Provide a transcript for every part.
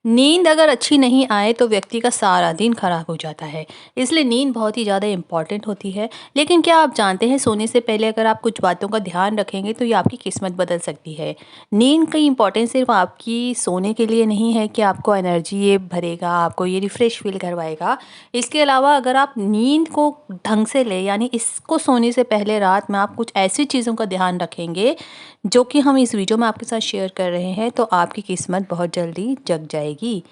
नींद अगर अच्छी नहीं आए तो व्यक्ति का सारा दिन खराब हो जाता है। इसलिए नींद बहुत ही ज़्यादा इम्पॉर्टेंट होती है। लेकिन क्या आप जानते हैं, सोने से पहले अगर आप कुछ बातों का ध्यान रखेंगे तो ये आपकी किस्मत बदल सकती है। नींद की इम्पोर्टेंस सिर्फ आपकी सोने के लिए नहीं है कि आपको एनर्जी ये भरेगा, आपको ये रिफ़्रेश फ़ील करवाएगा। इसके अलावा अगर आप नींद को ढंग से लें, यानी इसको सोने से पहले रात में आप कुछ ऐसी चीज़ों का ध्यान रखेंगे जो कि हम इस वीडियो में आपके साथ शेयर कर रहे हैं, तो आपकी किस्मत बहुत जल्दी जग जाएगी।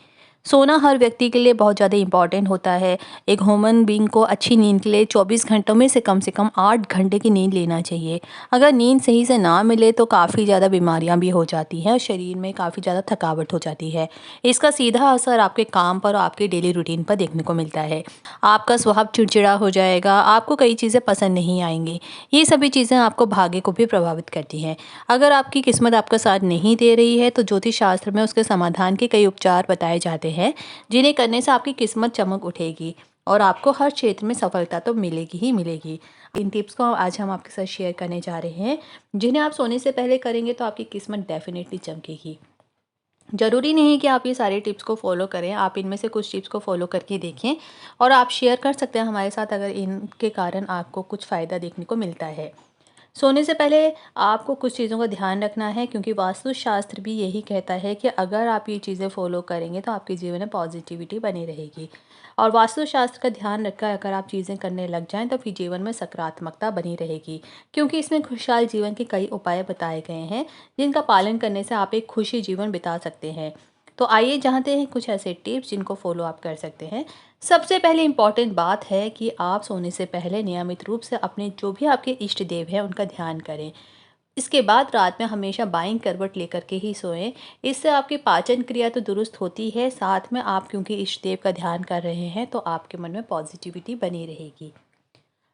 सोना हर व्यक्ति के लिए बहुत ज़्यादा इम्पॉर्टेंट होता है। एक ह्यूमन बीइंग को अच्छी नींद के लिए 24 घंटों में से कम 8 घंटे की नींद लेना चाहिए। अगर नींद सही से ना मिले तो काफ़ी ज़्यादा बीमारियां भी हो जाती हैं और शरीर में काफ़ी ज़्यादा थकावट हो जाती है। इसका सीधा असर आपके काम पर और आपके डेली रूटीन पर देखने को मिलता है। आपका स्वभाव चिड़चिड़ा हो जाएगा, आपको कई चीज़ें पसंद नहीं आएंगी। ये सभी चीज़ें आपको भाग्य को भी प्रभावित करती हैं। अगर आपकी किस्मत आपका साथ नहीं दे रही है तो ज्योतिष शास्त्र में उसके समाधान के कई उपचार बताए जाते हैं, जिन्हें करने से आपकी किस्मत चमक उठेगी और आपको हर क्षेत्र में सफलता तो मिलेगी ही मिलेगी। इन टिप्स को आज हम आपके साथ शेयर करने जा रहे हैं, जिन्हें आप सोने से पहले करेंगे तो आपकी किस्मत डेफिनेटली चमकेगी। ज़रूरी नहीं है कि आप ये सारे टिप्स को फॉलो करें, आप इनमें से कुछ टिप्स को फॉलो करके देखें और आप शेयर कर सकते हैं हमारे साथ अगर इनके कारण आपको कुछ फ़ायदा देखने को मिलता है। सोने से पहले आपको कुछ चीज़ों का ध्यान रखना है, क्योंकि वास्तुशास्त्र भी यही कहता है कि अगर आप ये चीज़ें फॉलो करेंगे तो आपके जीवन में पॉजिटिविटी बनी रहेगी। और वास्तुशास्त्र का ध्यान रखकर अगर आप चीज़ें करने लग जाएं तो फिर जीवन में सकारात्मकता बनी रहेगी, क्योंकि इसमें खुशहाल जीवन के कई उपाय बताए गए हैं जिनका पालन करने से आप एक खुशी जीवन बिता सकते हैं। तो आइए जानते हैं कुछ ऐसे टिप्स जिनको फॉलो आप कर सकते हैं। सबसे पहले इम्पॉर्टेंट बात है कि आप सोने से पहले नियमित रूप से अपने जो भी आपके इष्ट देव हैं उनका ध्यान करें। इसके बाद रात में हमेशा बाईं करवट लेकर के ही सोएं। इससे आपकी पाचन क्रिया तो दुरुस्त होती है, साथ में आप क्योंकि इष्ट देव का ध्यान कर रहे हैं तो आपके मन में पॉजिटिविटी बनी रहेगी।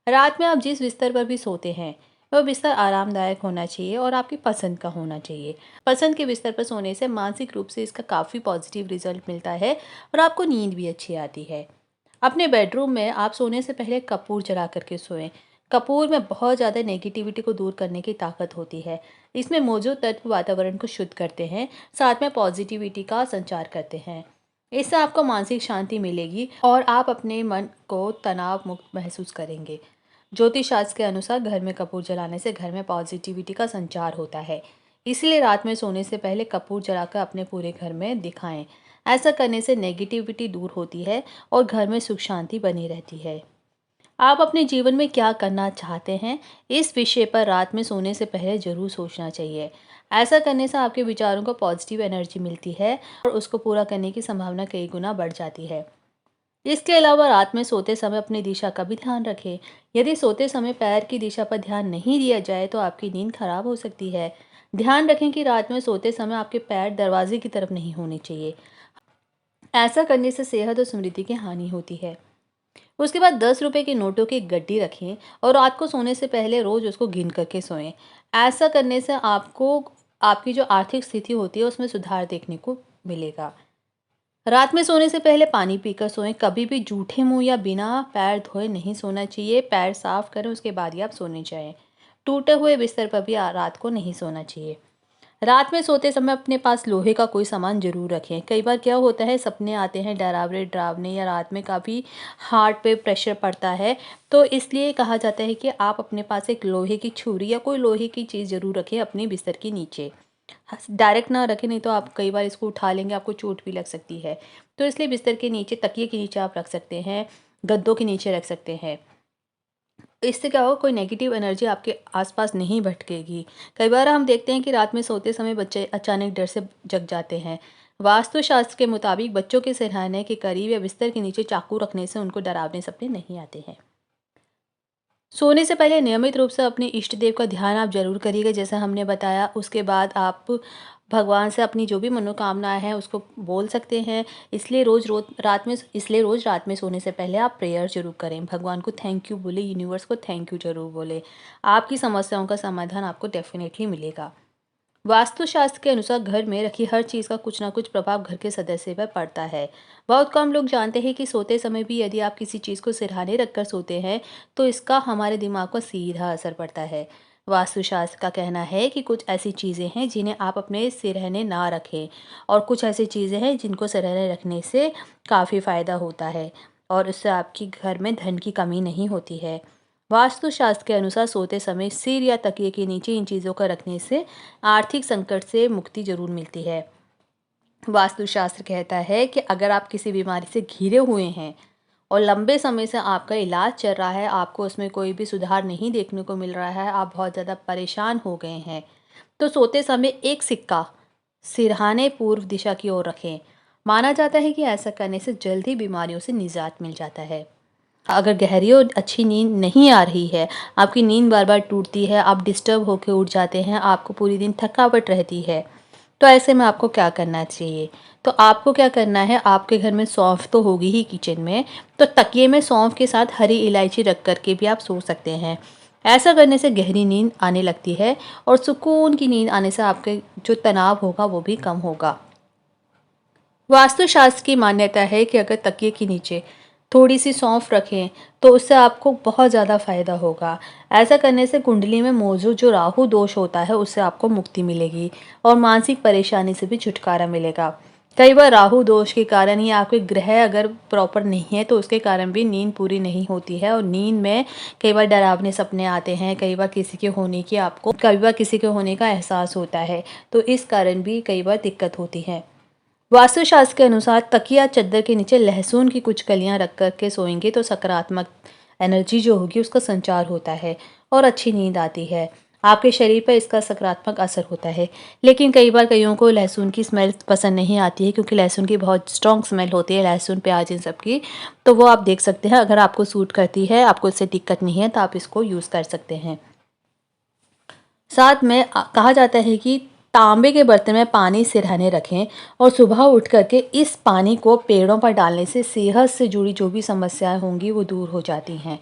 रात में आप जिस बिस्तर पर भी सोते हैं वह बिस्तर आरामदायक होना चाहिए और आपकी पसंद का होना चाहिए। पसंद के बिस्तर पर सोने से मानसिक रूप से इसका काफ़ी पॉजिटिव रिजल्ट मिलता है और आपको नींद भी अच्छी आती है। अपने बेडरूम में आप सोने से पहले कपूर जला करके सोएं। कपूर में बहुत ज़्यादा नेगेटिविटी को दूर करने की ताकत होती है। इसमें मौजूद तत्व वातावरण को शुद्ध करते हैं, साथ में पॉजिटिविटी का संचार करते हैं। इससे आपको मानसिक शांति मिलेगी और आप अपने मन को तनाव मुक्त महसूस करेंगे। ज्योतिष शास्त्र के अनुसार घर में कपूर जलाने से घर में पॉजिटिविटी का संचार होता है। इसलिए रात में सोने से पहले कपूर जलाकर अपने पूरे घर में दिखाएं। ऐसा करने से नेगेटिविटी दूर होती है और घर में सुख शांति बनी रहती है। आप अपने जीवन में क्या करना चाहते हैं, इस विषय पर रात में सोने से पहले ज़रूर सोचना चाहिए। ऐसा करने से आपके विचारों को पॉजिटिव एनर्जी मिलती है और उसको पूरा करने की संभावना कई गुना बढ़ जाती है। इसके अलावा रात में सोते समय अपनी दिशा का भी ध्यान रखें। यदि सोते समय पैर की दिशा पर ध्यान नहीं दिया जाए तो आपकी नींद खराब हो सकती है। ध्यान रखें कि रात में सोते समय आपके पैर दरवाजे की तरफ नहीं होने चाहिए। ऐसा करने से सेहत और स्मृति की हानि होती है। उसके बाद 10 रुपए के नोटों की गड्डी रखें और रात को सोने से पहले रोज उसको गिन करके सोएं। ऐसा करने से आपको आपकी जो आर्थिक स्थिति होती है उसमें सुधार देखने को मिलेगा। रात में सोने से पहले पानी पीकर सोएं। कभी भी जूठे मुंह या बिना पैर धोए नहीं सोना चाहिए। पैर साफ करें, उसके बाद ही आप सोने जाएं। टूटे हुए बिस्तर पर भी रात को नहीं सोना चाहिए। रात में सोते समय अपने पास लोहे का कोई सामान जरूर रखें। कई बार क्या होता है, सपने आते हैं डरावने डरावने या रात में काफ़ी हार्ट पे प्रेशर पड़ता है, तो इसलिए कहा जाता है कि आप अपने पास एक लोहे की छुरी या कोई लोहे की चीज़ जरूर रखें अपने बिस्तर के नीचे। डायरेक्ट ना रखें, नहीं तो आप कई बार इसको उठा लेंगे, आपको चोट भी लग सकती है। तो इसलिए बिस्तर के नीचे, तकिए के नीचे आप रख सकते हैं, गद्दों के नीचे रख सकते हैं। इससे क्या होगा, कोई नेगेटिव एनर्जी आपके आसपास नहीं भटकेगी। कई बार हम देखते हैं कि रात में सोते समय बच्चे अचानक डर से जग जाते हैं। वास्तुशास्त्र के मुताबिक बच्चों के सिरहाने के करीब या बिस्तर के नीचे चाकू रखने से उनको डरावने सपने नहीं आते हैं। सोने से पहले नियमित रूप से अपने इष्ट देव का ध्यान आप जरूर करिएगा, जैसा हमने बताया। उसके बाद आप भगवान से अपनी जो भी मनोकामनाएं हैं उसको बोल सकते हैं। इसलिए रोज रात में सोने से पहले आप प्रेयर जरूर करें, भगवान को थैंक यू बोले, यूनिवर्स को थैंक यू जरूर बोले। आपकी समस्याओं का समाधान आपको डेफिनेटली मिलेगा। वास्तुशास्त्र के अनुसार घर में रखी हर चीज़ का कुछ ना कुछ प्रभाव घर के सदस्य पर पड़ता है। बहुत कम लोग जानते हैं कि सोते समय भी यदि आप किसी चीज़ को सिरहाने रखकर सोते हैं तो इसका हमारे दिमाग पर सीधा असर पड़ता है। वास्तुशास्त्र का कहना है कि कुछ ऐसी चीज़ें हैं जिन्हें आप अपने सिरहने ना रखें, और कुछ ऐसी चीज़ें हैं जिनको सिरहने रखने से काफ़ी फ़ायदा होता है और उससे आपकी घर में धन की कमी नहीं होती है। वास्तुशास्त्र के अनुसार सोते समय सिर या तकिए के नीचे इन चीज़ों का रखने से आर्थिक संकट से मुक्ति ज़रूर मिलती है। वास्तुशास्त्र कहता है कि अगर आप किसी बीमारी से घिरे हुए हैं और लंबे समय से आपका इलाज चल रहा है, आपको उसमें कोई भी सुधार नहीं देखने को मिल रहा है, आप बहुत ज़्यादा परेशान हो गए हैं, तो सोते समय एक सिक्का सिरहाने पूर्व दिशा की ओर रखें। माना जाता है कि ऐसा करने से जल्द ही बीमारियों से निजात मिल जाता है। अगर गहरी और अच्छी नींद नहीं आ रही है, आपकी नींद बार बार टूटती है, आप डिस्टर्ब होकर उठ जाते हैं, आपको पूरी दिन थकावट रहती है, तो ऐसे में आपको क्या करना चाहिए? तो आपको क्या करना है, आपके घर में सौंफ तो होगी ही किचन में, तो तकिए में सौंफ के साथ हरी इलायची रख कर के भी आप सो सकते हैं। ऐसा करने से गहरी नींद आने लगती है और सुकून की नींद आने से आपके जो तनाव होगा वो भी कम होगा। वास्तुशास्त्र की मान्यता है कि अगर तकिए के नीचे थोड़ी सी सौंफ रखें तो उससे आपको बहुत ज़्यादा फ़ायदा होगा। ऐसा करने से कुंडली में मौजूद जो राहु दोष होता है उससे आपको मुक्ति मिलेगी और मानसिक परेशानी से भी छुटकारा मिलेगा। कई बार राहु दोष के कारण ही आपके ग्रह अगर प्रॉपर नहीं है तो उसके कारण भी नींद पूरी नहीं होती है और नींद में कई बार डरावने सपने आते हैं, कई बार किसी के होने का एहसास होता है, तो इस कारण भी कई बार दिक्कत होती है। वास्तुशास्त्र के अनुसार तकिया चद्दर के नीचे लहसुन की कुछ कलियां रख कर के सोएंगे तो सकारात्मक एनर्जी जो होगी उसका संचार होता है और अच्छी नींद आती है। आपके शरीर पर इसका सकारात्मक असर होता है। लेकिन कई बार कईयों को लहसुन की स्मेल पसंद नहीं आती है, क्योंकि लहसुन की बहुत स्ट्रॉन्ग स्मेल होती है, लहसुन प्याज इन सब की। तो वो आप देख सकते हैं, अगर आपको सूट करती है, आपको इससे दिक्कत नहीं है, तो आप इसको यूज़ कर सकते हैं। साथ में कहा जाता है कि तांबे के बर्तन में पानी सिरहाने रखें और सुबह उठ करके इस पानी को पेड़ों पर डालने से सेहत से जुड़ी जो भी समस्याएं होंगी वो दूर हो जाती हैं।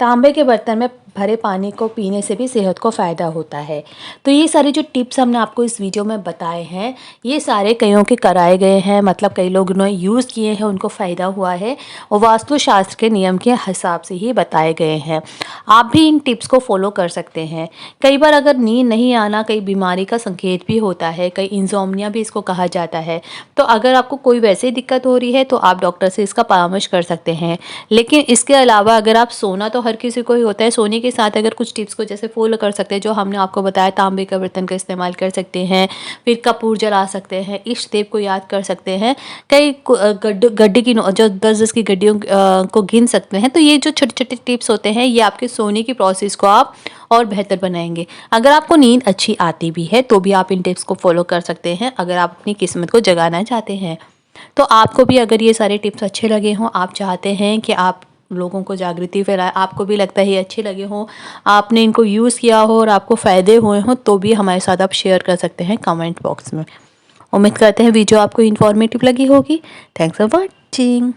तांबे के बर्तन में भरे पानी को पीने से भी सेहत को फ़ायदा होता है। तो ये सारे जो टिप्स हमने आपको इस वीडियो में बताए हैं, ये सारे कईयों के कराए गए हैं, मतलब कई लोग उन्होंने यूज़ किए हैं, उनको फ़ायदा हुआ है और वास्तुशास्त्र के नियम के हिसाब से ही बताए गए हैं। आप भी इन टिप्स को फॉलो कर सकते हैं। कई बार अगर नींद नहीं आना कई बीमारी का संकेत भी होता है, कई इंसोम्निया भी इसको कहा जाता है। तो अगर आपको कोई वैसे दिक्कत हो रही है तो आप डॉक्टर से इसका परामर्श कर सकते हैं। लेकिन इसके अलावा अगर आप सोना तो हर किसी को ही होता है, सोने के साथ अगर कुछ टिप्स को जैसे फॉलो कर सकते हैं जो हमने आपको बताया, तांबे का बर्तन का इस्तेमाल कर सकते हैं, फिर कपूर जला सकते हैं, इष्ट देव को याद कर सकते हैं, कई गड्ढे की जो 10-10 की गड्डियों को गिन सकते हैं। तो ये जो छोटे-छोटे टिप्स होते हैं ये आपके सोने की प्रोसेस को आप और बेहतर बनाएंगे। अगर आपको नींद अच्छी आती भी है तो भी आप इन टिप्स को फॉलो कर सकते हैं, अगर आप अपनी किस्मत को जगाना चाहते हैं। तो आपको भी अगर ये सारे टिप्स अच्छे लगे हों, आप चाहते हैं कि आप लोगों को जागृति फैलाएं, आपको भी लगता है ये अच्छे लगे हों, आपने इनको यूज़ किया हो और आपको फ़ायदे हुए हों, तो भी हमारे साथ आप शेयर कर सकते हैं कमेंट बॉक्स में। उम्मीद करते हैं वीडियो आपको इन्फॉर्मेटिव लगी होगी। Thanks for watching.